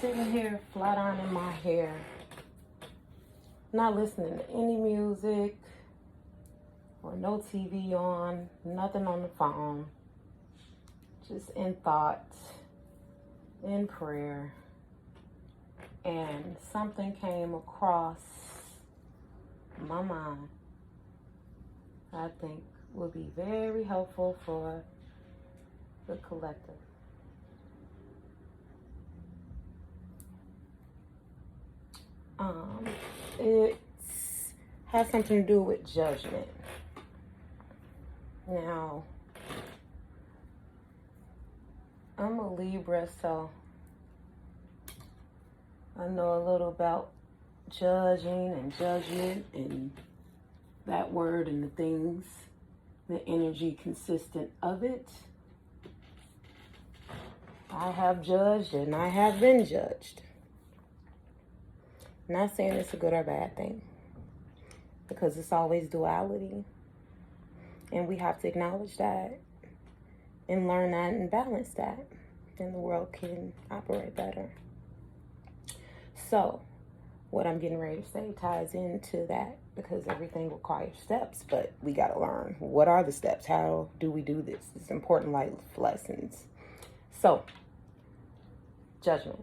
sitting here flat ironing my hair, not listening to any music or no TV on, nothing on the phone, just in thought, in prayer, and something came across my mind I think will be very helpful for the collective. It has something to do with judgment. Now, I'm a Libra, so I know a little about judging and judgment and that word and the things, the energy consistent of it. I have judged and I have been judged. Not saying it's a good or bad thing, because it's always duality. And we have to acknowledge that and learn that and balance that. And the world can operate better. So, what I'm getting ready to say ties into that, because everything requires steps, but we got to learn. What are the steps? How do we do this? It's important life lessons. So, judgment.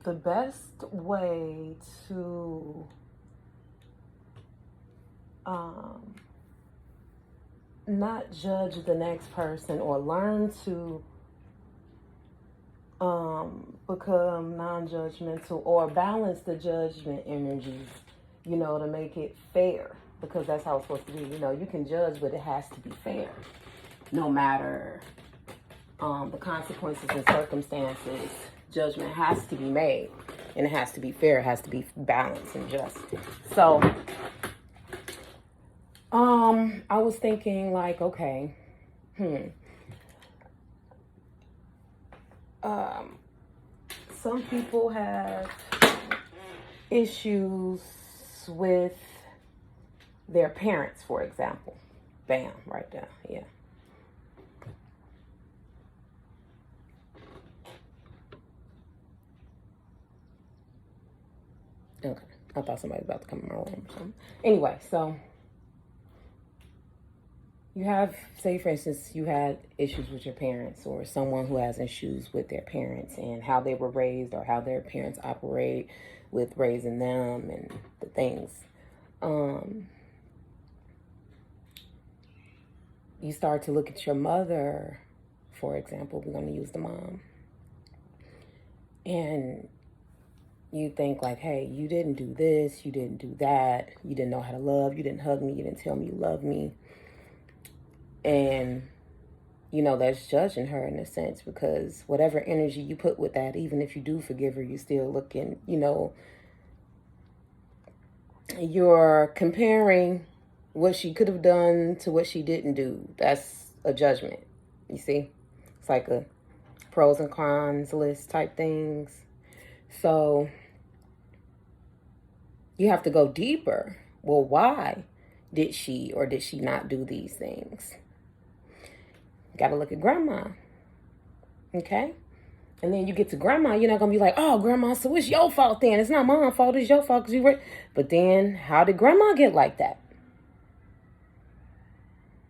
The best way to not judge the next person or learn to become non-judgmental or balance the judgment energies, to make it fair, because that's how it's supposed to be. You can judge, but it has to be fair, no matter the consequences and circumstances. Judgment has to be made, and it has to be fair. It has to be balanced and just. So, I was thinking like, okay, some people have issues with their parents, for example. Bam, right there, yeah. Okay, I thought somebody was about to come in my room or something. Anyway, so you have, say for instance, you had issues with your parents, or someone who has issues with their parents and how they were raised, or how their parents operate with raising them and the things. You start to look at your mother, for example. We're going to use the mom. And you think like, hey, you didn't do this, you didn't do that, you didn't know how to love, you didn't hug me, you didn't tell me you love me. And, that's judging her in a sense, because whatever energy you put with that, even if you do forgive her, you're still looking, you're comparing what she could have done to what she didn't do. That's a judgment, you see? It's like a pros and cons list type things. So you have to go deeper. Well, why did she or did she not do these things? Got to look at grandma. Okay? And then you get to grandma, you're not going to be like, oh, grandma, so it's your fault then. It's not my fault, it's your fault because you were. But then, how did grandma get like that?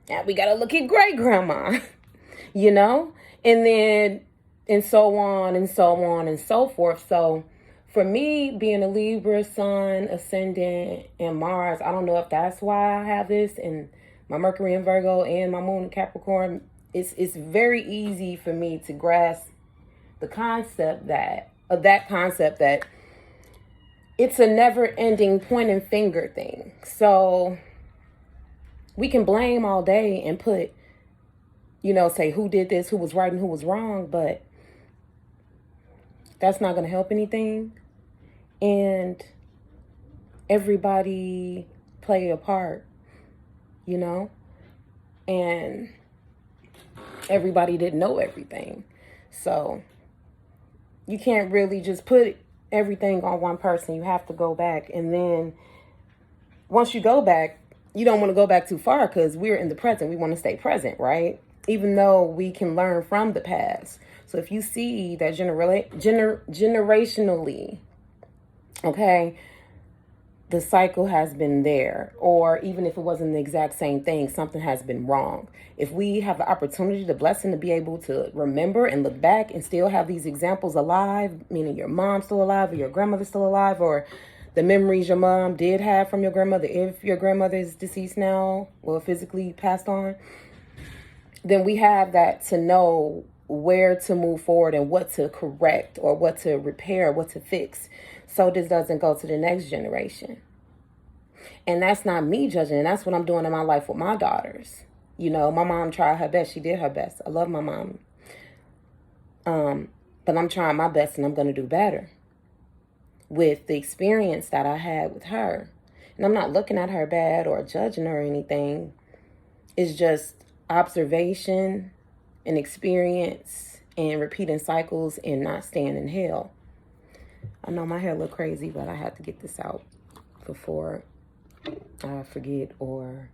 Now we got to look at great grandma, And then, and so on and so on and so forth. So, for me, being a Libra, Sun, Ascendant, and Mars, I don't know if that's why I have this, and my Mercury in Virgo and my Moon in Capricorn, it's very easy for me to grasp the concept that it's a never-ending point and finger thing. So we can blame all day and put, say who did this, who was right and who was wrong, but that's not going to help anything. And everybody play a part, and everybody didn't know everything. So you can't really just put everything on one person. You have to go back. And then once you go back, you don't want to go back too far, because we're in the present. We want to stay present, right? Even though we can learn from the past. So if you see that generationally, okay, the cycle has been there, or even if it wasn't the exact same thing, something has been wrong. If we have the opportunity, the blessing to be able to remember and look back and still have these examples alive, meaning your mom's still alive or your grandmother's still alive, or the memories your mom did have from your grandmother, if your grandmother is deceased now, well, physically passed on, then we have that to know where to move forward and what to correct or what to repair, what to fix, so this doesn't go to the next generation. And that's not me judging. And that's what I'm doing in my life with my daughters. You know, my mom tried her best. She did her best. I love my mom. But I'm trying my best, and I'm going to do better with the experience that I had with her. And I'm not looking at her bad or judging her or anything. It's just observation and experience and repeating cycles and not staying in hell. I know my hair look crazy, but I had to get this out before I forget or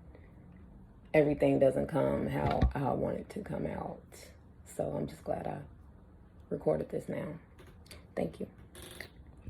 everything doesn't come how I want it to come out. So I'm just glad I recorded this now. Thank you.